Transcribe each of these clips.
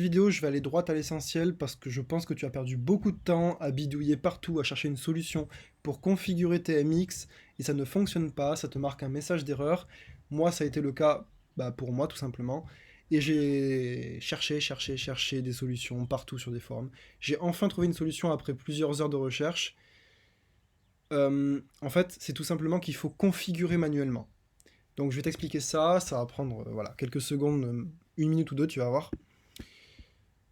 Vidéo, je vais aller droit à l'essentiel parce que je pense que tu as perdu beaucoup de temps à bidouiller partout, à chercher une solution pour configurer tes MX et ça ne fonctionne pas, ça te marque un message d'erreur. Moi, ça a été le cas pour moi tout simplement. Et j'ai cherché des solutions partout sur des forums. J'ai enfin trouvé une solution après plusieurs heures de recherche. En fait, c'est tout simplement qu'il faut configurer manuellement. Donc je vais t'expliquer ça, ça va prendre voilà, quelques secondes, une minute ou deux, tu vas voir.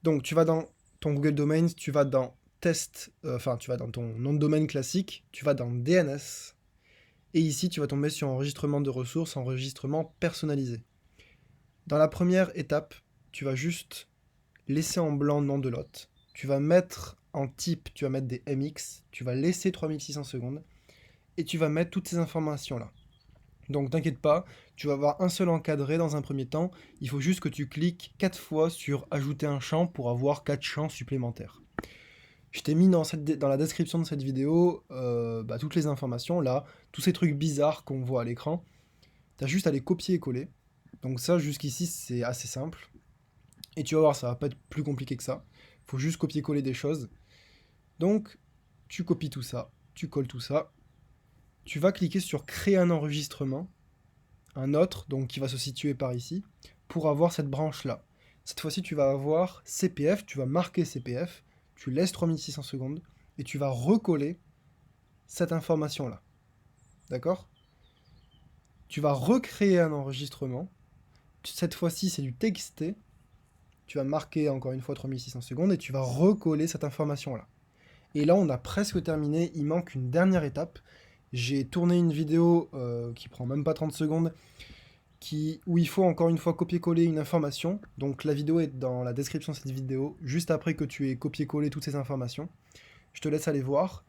Donc, tu vas dans ton Google Domains, tu vas dans test, tu vas dans ton nom de domaine classique, tu vas dans DNS, et ici, tu vas tomber sur enregistrement de ressources, enregistrement personnalisé. Dans la première étape, tu vas juste laisser en blanc nom de l'hôte. Tu vas mettre en type, tu vas mettre des MX, tu vas laisser 3600 secondes, et tu vas mettre toutes ces informations-là. Donc t'inquiète pas, tu vas avoir un seul encadré dans un premier temps, il faut juste que tu cliques 4 fois sur ajouter un champ pour avoir 4 champs supplémentaires. Je t'ai mis dans la description de cette vidéo toutes les informations là, tous ces trucs bizarres qu'on voit à l'écran. T'as juste à les copier et coller. Donc ça jusqu'ici c'est assez simple. Et tu vas voir, ça va pas être plus compliqué que ça. Faut juste copier-coller des choses. Donc tu copies tout ça, tu colles tout ça. Tu vas cliquer sur créer un enregistrement, un autre, donc qui va se situer par ici, pour avoir cette branche-là. Cette fois-ci, tu vas avoir CPF, tu vas marquer CPF, tu laisses 3600 secondes, et tu vas recoller cette information-là. D'accord? Tu vas recréer un enregistrement. Cette fois-ci, c'est du texté. Tu vas marquer encore une fois 3600 secondes, et tu vas recoller cette information-là. Et là, on a presque terminé. Il manque une dernière étape. J'ai tourné une vidéo qui prend même pas 30 secondes, où il faut encore une fois copier-coller une information. Donc la vidéo est dans la description de cette vidéo, juste après que tu aies copié-collé toutes ces informations. Je te laisse aller voir.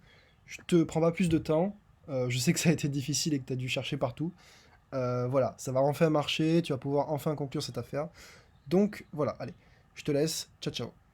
Je te prends pas plus de temps. Je sais que ça a été difficile et que tu as dû chercher partout. Voilà, ça va enfin marcher, tu vas pouvoir enfin conclure cette affaire. Donc voilà, allez, je te laisse. Ciao ciao.